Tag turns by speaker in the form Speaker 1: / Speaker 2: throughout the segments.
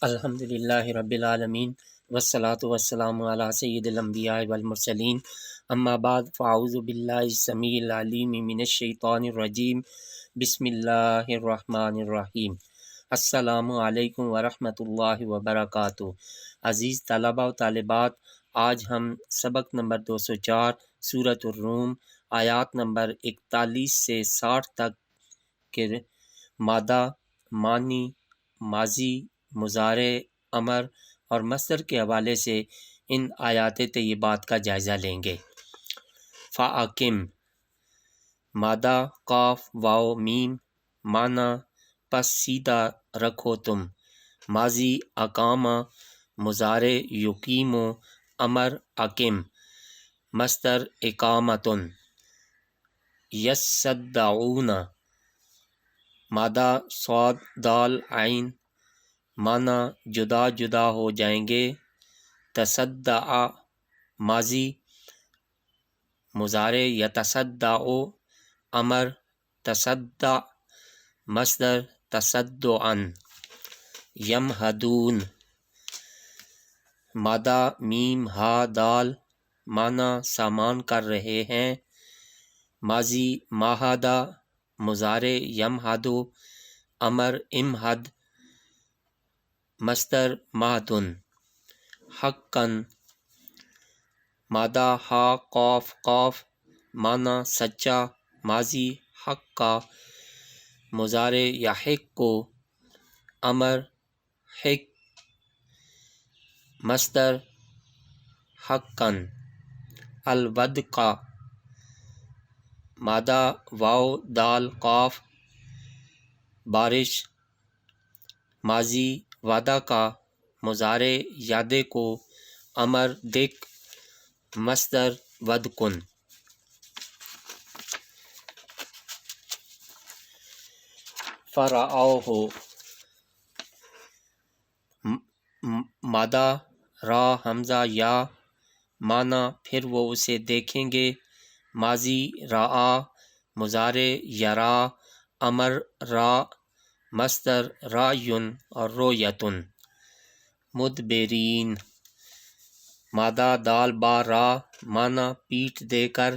Speaker 1: الحمدللہ رب العالمین والصلاة والسلام علی سید الانبیاء والمرسلین اما بعد فاعوذ باللہ السمیع العلیم من الشیطان الرجیم بسم اللہ الرحمن الرحیم۔ السلام علیکم ورحمۃ اللہ وبرکاتہ۔ عزیز طلباء و طالبات، آج ہم سبق نمبر 204 سورۃ الروم آیات نمبر 41 سے 60 تک کے مادہ، معنی، ماضی، مضارع، امر اور مصدر کے حوالے سے ان آیات طیبات کا جائزہ لیں گے۔ فَأَقِم، مادہ قاف واو میم، معنی پس سیدھا رکھو تم، ماضی اقامہ، مضارع یقیمو، امر اقم، مصدر اقامتن۔ یصدعون، مادہ صاد دال عین، معنی جدا جدا ہو جائیں گے۔ تصدع، ماضی، مضارع یتصدع، امر تصدع، مصدر تصدعا۔ یمہدون، مادہ میم ہا دال، معنی سامان کر رہے ہیں۔ ماضی ماہدہ، مضارع یمہدو، امر امہد، مصدر مہدن۔ حقاً، مادہ ہا قاف قاف، معنی سچا، ماضی حقا، مضارع یحق، امر حق، مصدر حقاً۔ الودقہ، مادہ واو دال قاف، بارش، ماضی وعدہ کا، مضارع یادے کو، امر دق، مصدر ودقن۔ فرعوہ، مادہ را حمزہ یا، معنی پھر وہ اسے دیکھیں گے۔ ماضی رعا، مضارع یرا، امر را، مصدر رعیٌ اور رؤیتٌ۔ مدبرین، مادہ دال با را، معنی پیٹھ دے کر،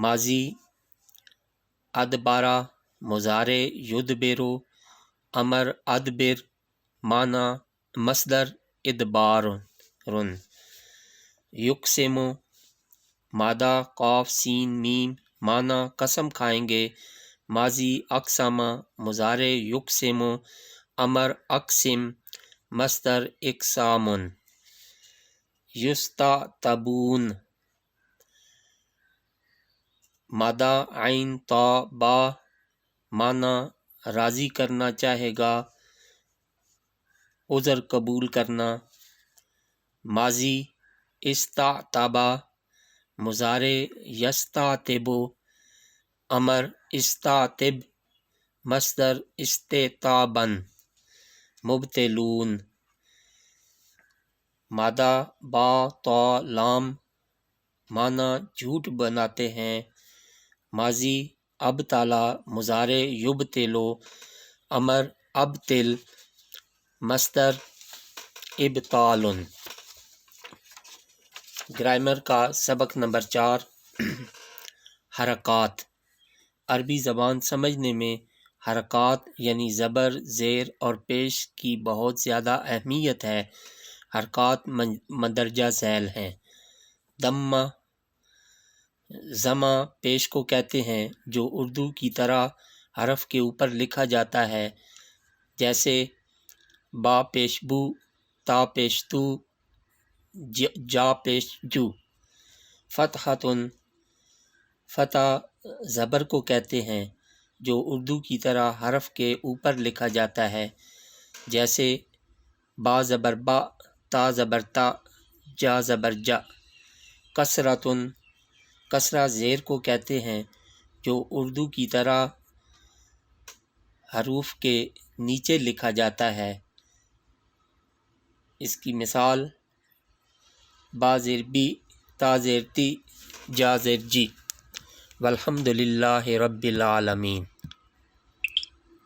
Speaker 1: ماضی ادبرا، مضارع یدبر، امر ادبر، معنی مصدر ادبار۔ یقسم، مادہ قاف سین میم، معنی قسم کھائیں گے۔ ماضی اقسم، مضارع یقسم، امر اقسم، مصدر اقسام۔ یستعتبون، مادہ عین تا با، معنی راضی کرنا چاہے گا، عذر قبول کرنا۔ ماضی استعتبا، مضارع یستعتب، امر استعتب، مصدر استعتابا۔ مبطلون، مادہ با تا لام، معنی جھوٹ بناتے ہیں۔ ماضی ابطلا، مضارع یبطلو، امر ابطل، مصدر ابطال۔ گرامر کا سبق نمبر 4 حرکات۔ عربی زبان سمجھنے میں حرکات یعنی زبر، زیر اور پیش کی بہت زیادہ اہمیت ہے۔ حرکات مندرجہ ذیل ہیں۔ ضمہ پیش کو کہتے ہیں جو اردو کی طرح حرف کے اوپر لکھا جاتا ہے، جیسے با پیش بو، تا پیش تو، جا پیش جو۔ فتحۃ، فتح زبر کو کہتے ہیں جو اردو کی طرح حرف کے اوپر لکھا جاتا ہے، جیسے با زبر با، تا زبر تا، جا زبر جا۔ کسرۃ، کسرہ زیر کو کہتے ہیں جو اردو کی طرح حروف کے نیچے لکھا جاتا ہے۔ اس کی مثال با زیر بی، تا زیر تی، جا زیر جی۔ والحمدللہ رب العالمین۔